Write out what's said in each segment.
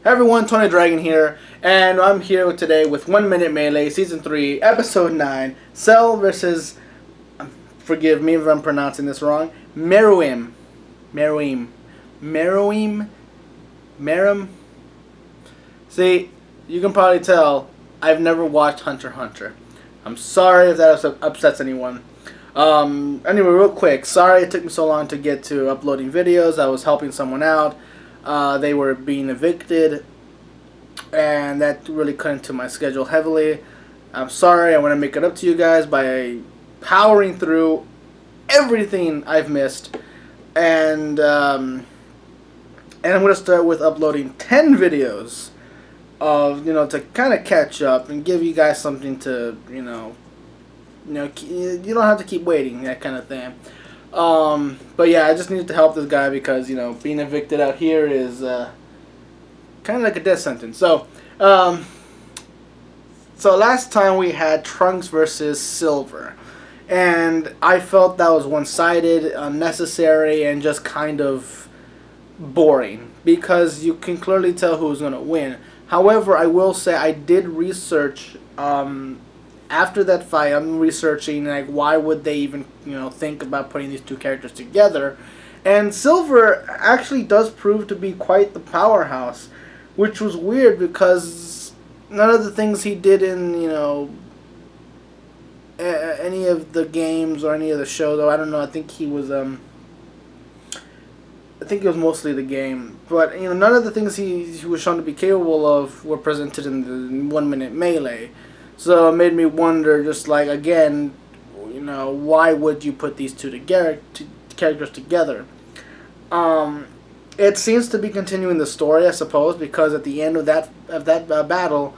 Everyone, Tony Dragon here, and I'm here today with 1 Minute Melee, Season 3, Episode 9, Cell versus, forgive me if I'm pronouncing this wrong, Meruem. See, you can probably tell I've never watched Hunter x Hunter. I'm sorry if that upsets anyone. Anyway, real quick, sorry it took me so long to get to uploading videos. I was helping someone out. They were being evicted, and that really cut into my schedule heavily. I'm sorry. I want to make it up to you guys by powering through everything I've missed, and I'm going to start with uploading 10 videos of, to kind of catch up and give you guys something to, you don't have to keep waiting, that kind of thing. But yeah, I just needed to help this guy because, being evicted out here is kind of like a death sentence. So last time we had Trunks versus Silver, and I felt that was one-sided, unnecessary, and just kind of boring because you can clearly tell who's going to win. However, I will say I did research after that fight. I'm researching why would they even think about putting these two characters together, and Silver actually does prove to be quite the powerhouse, which was weird because none of the things he did in any of the games or any of the shows. Though I don't know. I think he was I think it was mostly the game, but none of the things he was shown to be capable of were presented in the 1 Minute Melee. So it made me wonder, just again, why would you put these two characters together? It seems to be continuing the story, I suppose, because at the end of that battle,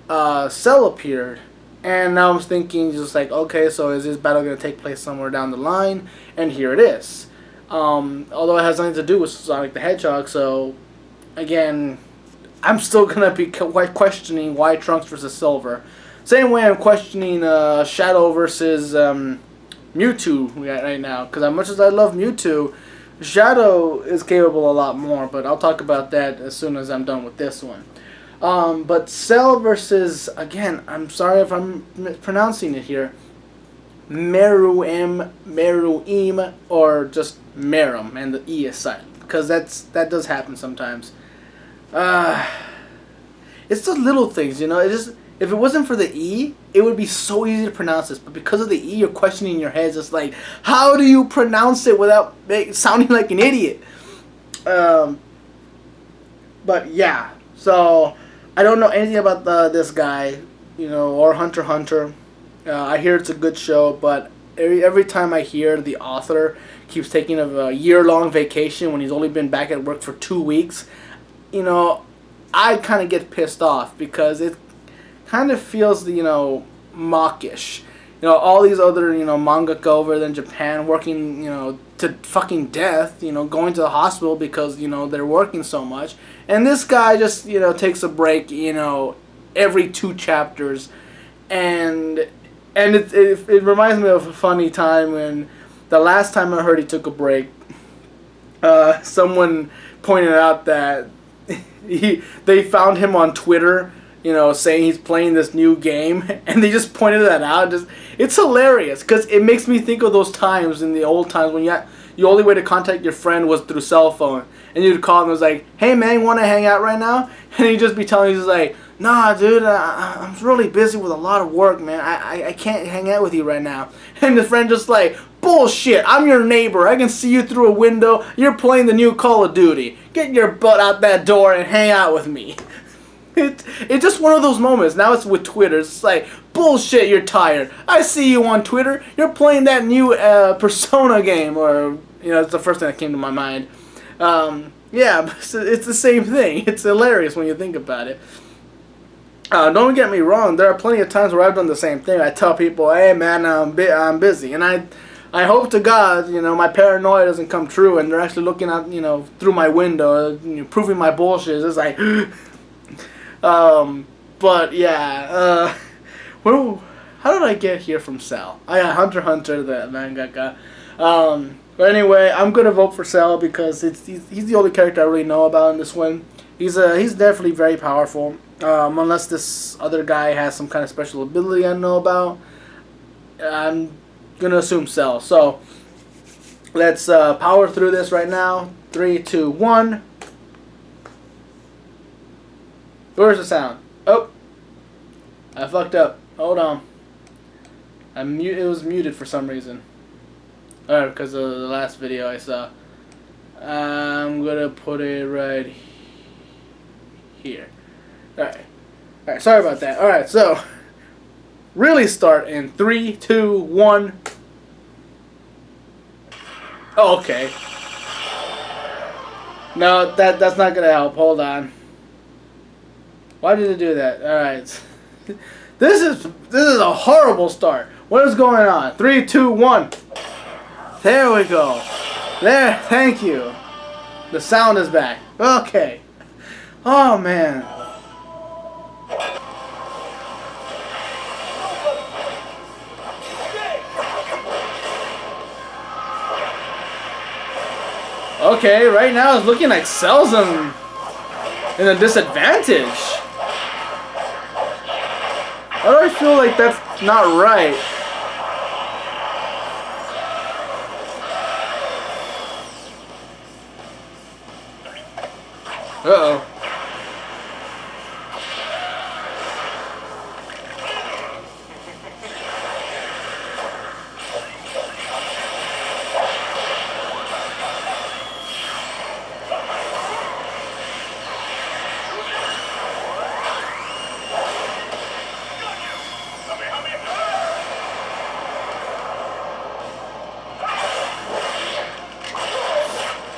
Cell appeared, and now I'm thinking okay, so is this battle going to take place somewhere down the line? And here it is. Although it has nothing to do with Sonic the Hedgehog, so again, I'm still going to be questioning why Trunks versus Silver. Same way I'm questioning Shadow versus Mewtwo right now, because as much as I love Mewtwo, Shadow is capable a lot more, but I'll talk about that as soon as I'm done with this one. But Cell versus, again, I'm sorry if I'm mispronouncing it here, Meruem, or just Meruem, and the E is silent, because that does happen sometimes. It's the little things, if it wasn't for the E, it would be so easy to pronounce this. But because of the E, you're questioning your head. It's how do you pronounce it without sounding like an idiot? But yeah, so I don't know anything about this guy, or Hunter x Hunter. I hear it's a good show, but every time I hear the author keeps taking a year-long vacation when he's only been back at work for 2 weeks, I kind of get pissed off because it kind of feels, mawkish. All these other, mangaka over there in Japan working, to fucking death, going to the hospital because, they're working so much. And this guy just, takes a break, every 2 chapters. And it reminds me of a funny time when the last time I heard he took a break, someone pointed out that they found him on Twitter, saying he's playing this new game, and they just pointed that out. It's hilarious because it makes me think of those times in the old times when your only way to contact your friend was through cell phone, and you'd call him and was hey man, you want to hang out right now? And he'd just be telling you, nah dude, I'm really busy with a lot of work, man. I can't hang out with you right now. And the friend just bullshit, I'm your neighbor, I can see you through a window, you're playing the new Call of Duty, get your butt out that door and hang out with me. It's just one of those moments. Now it's with Twitter. It's bullshit, you're tired. I see you on Twitter. You're playing that new Persona game. Or, it's the first thing that came to my mind. Yeah, it's the same thing. It's hilarious when you think about it. Don't get me wrong. There are plenty of times where I've done the same thing. I tell people, hey man, I'm busy. And I hope to God, my paranoia doesn't come true and they're actually looking out, through my window, proving my bullshit. It's but yeah, how did I get here from Cell? Oh yeah, Hunter x Hunter, the mangaka. But anyway, I'm gonna vote for Cell because he's the only character I really know about in this one. He's definitely very powerful. Unless this other guy has some kind of special ability I know about, I'm gonna assume Cell. So let's power through this right now. 3, 2, 1. Where's the sound? Oh, I fucked up. Hold on. It was muted for some reason. Alright, because of the last video I saw. I'm gonna put it right here. Alright. Alright, sorry about that. Alright, so really start in 3, 2, 1. Oh, okay. No, that's not gonna help. Hold on. Why did it do that? Alright. This is a horrible start. What is going on? 3, 2, 1. There we go. There, thank you. The sound is back. Okay. Oh man. Okay, right now it's looking like Cell's in a disadvantage. Why do I feel like that's not right? Uh-oh.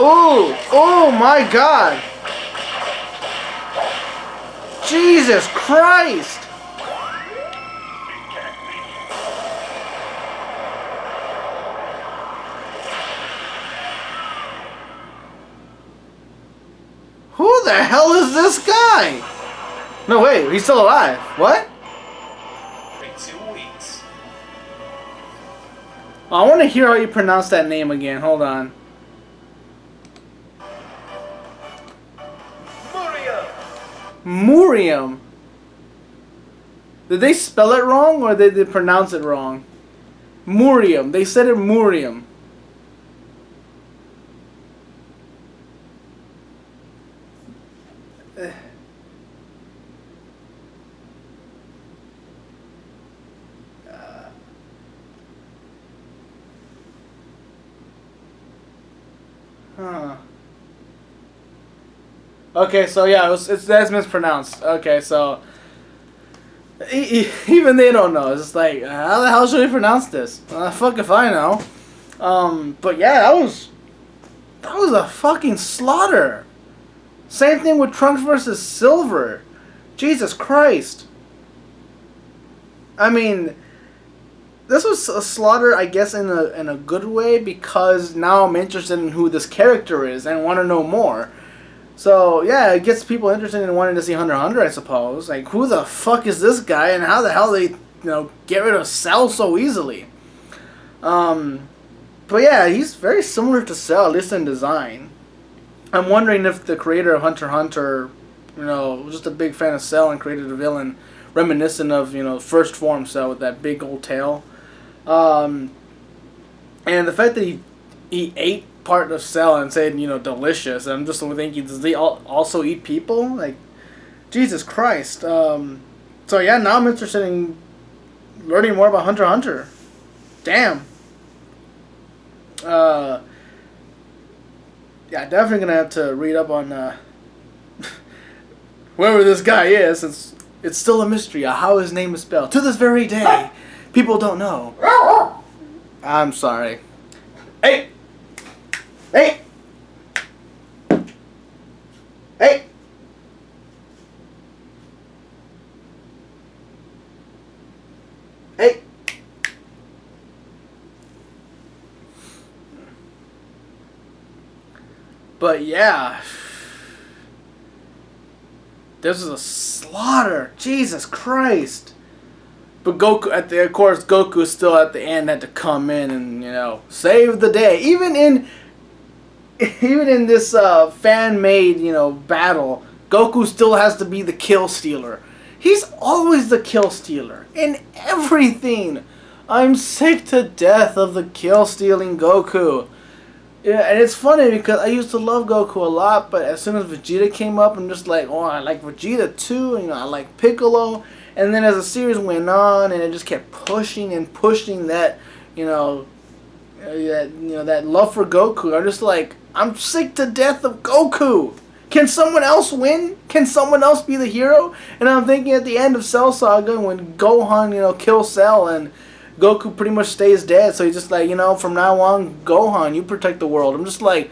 Oh, oh my God. Jesus Christ. Who the hell is this guy? No, wait, he's still alive. What? I want to hear how you pronounce that name again. Hold on. Meruem. Did they spell it wrong or did they pronounce it wrong? Meruem. They said it Meruem. Huh. Okay, so yeah, that's mispronounced. Okay, so even they don't know. It's just like, how the hell should we pronounce this? Fuck if I know. But yeah, that was a fucking slaughter. Same thing with Trunks versus Silver. Jesus Christ. I mean, this was a slaughter, I guess, in a good way, because now I'm interested in who this character is and want to know more. So yeah, it gets people interested in wanting to see Hunter x Hunter, I suppose. Like, who the fuck is this guy, and how the hell they get rid of Cell so easily? But yeah, he's very similar to Cell, at least in design. I'm wondering if the creator of Hunter x Hunter, was just a big fan of Cell and created a villain reminiscent of first form Cell with that big old tail. And the fact that he ate part of Cell and said, delicious. I'm just thinking, does he also eat people? Like, Jesus Christ. So yeah, now I'm interested in learning more about Hunter x Hunter. Damn. Yeah, definitely gonna have to read up on whoever this guy is. It's still a mystery how his name is spelled. To this very day, people don't know. I'm sorry. Hey! Hey! Hey! Hey! But yeah, this is a slaughter. Jesus Christ. But Goku, of course, Goku still at the end had to come in and, save the day. Even in this fan-made, battle, Goku still has to be the kill stealer. He's always the kill stealer in everything. I'm sick to death of the kill stealing Goku. Yeah, and it's funny because I used to love Goku a lot, but as soon as Vegeta came up, I'm just like, oh, I like Vegeta too. You know, I like Piccolo. And then as the series went on, and it just kept pushing and pushing that, that love for Goku. I'm just like, I'm sick to death of Goku. Can someone else win? Can someone else be the hero? And I'm thinking at the end of Cell Saga when Gohan, kills Cell and Goku pretty much stays dead. So he's just like, from now on, Gohan, you protect the world. I'm just like,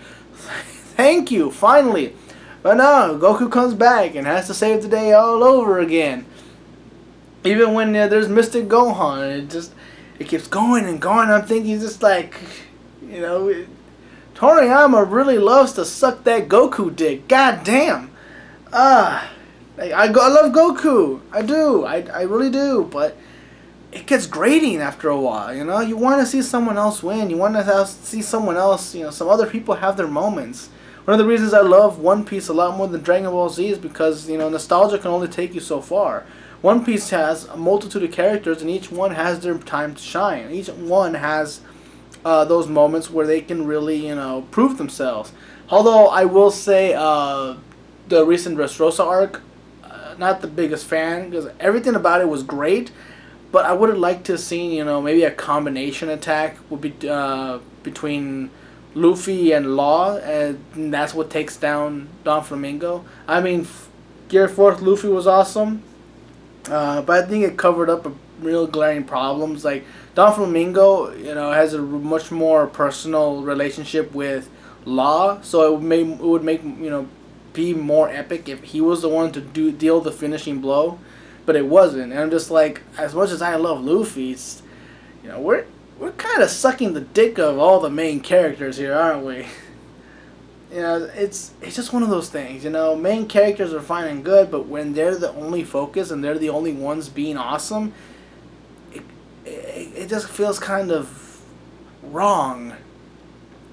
thank you, finally. But no, Goku comes back and has to save the day all over again. Even when there's Mystic Gohan, it keeps going and going. I'm thinking just like, Toriyama really loves to suck that Goku dick. God damn. I love Goku. I do. I really do. But it gets grating after a while, You want to see someone else win. You want to see someone else, some other people have their moments. One of the reasons I love One Piece a lot more than Dragon Ball Z is because, nostalgia can only take you so far. One Piece has a multitude of characters, and each one has their time to shine. Each one has those moments where they can really, prove themselves. Although I will say the recent Dressrosa arc, not the biggest fan, because everything about it was great, but I would have liked to have seen, maybe a combination attack would be between Luffy and Law, and that's what takes down Don Flamingo. I mean, Gear 4th Luffy was awesome. But I think it covered up a real glaring problems. Like Don Flamingo, has a much more personal relationship with Law, so it would make be more epic if he was the one to deal the finishing blow, but it wasn't. And I'm just like, as much as I love Luffy, it's, we're kind of sucking the dick of all the main characters here, aren't we? It's just one of those things, main characters are fine and good, but when they're the only focus and they're the only ones being awesome, it just feels kind of wrong.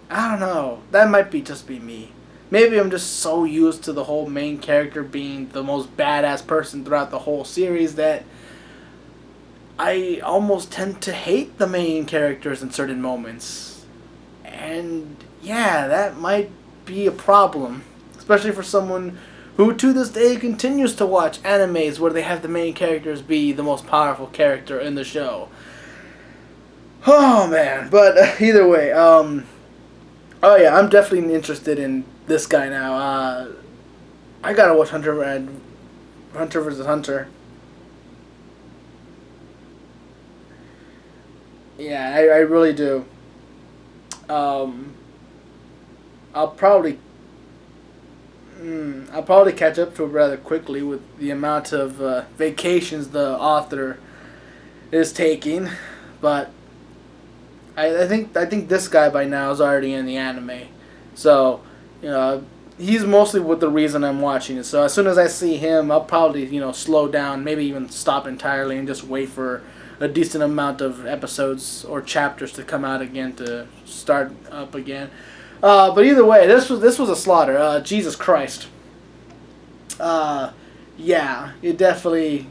I don't know. That might just be me. Maybe I'm just so used to the whole main character being the most badass person throughout the whole series that I almost tend to hate the main characters in certain moments. And yeah, that might be a problem, especially for someone who to this day continues to watch animes where they have the main characters be the most powerful character in the show. Oh man, but either way, oh yeah, I'm definitely interested in this guy now. I gotta watch Hunter vs. Hunter. Yeah, I really do. I'll probably catch up to it rather quickly with the amount of vacations the author is taking, but I think this guy by now is already in the anime, so he's mostly with the reason I'm watching it. So as soon as I see him, I'll probably slow down, maybe even stop entirely and just wait for a decent amount of episodes or chapters to come out again to start up again. But either way, this was a slaughter. Jesus Christ. Yeah, it definitely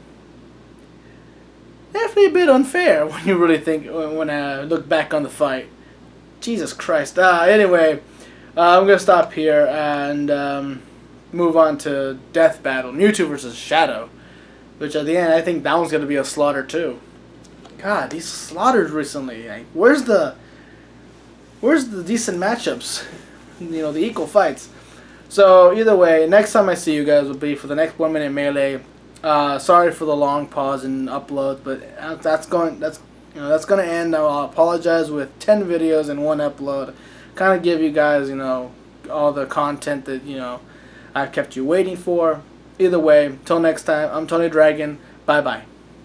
a bit unfair when you really think, when I look back on the fight. Jesus Christ. Anyway, I'm gonna stop here and move on to Death Battle, Mewtwo versus Shadow, which at the end I think that one's gonna be a slaughter too. God, these slaughters recently. Like, where's the decent matchups? The equal fights. So either way, next time I see you guys will be for the next 1 minute melee. Sorry for the long pause in upload, but that's gonna end. I'll apologize with 10 videos and 1 upload. Kind of give you guys all the content that I've kept you waiting for. Either way, till next time, I'm Tony Dragon. Bye bye.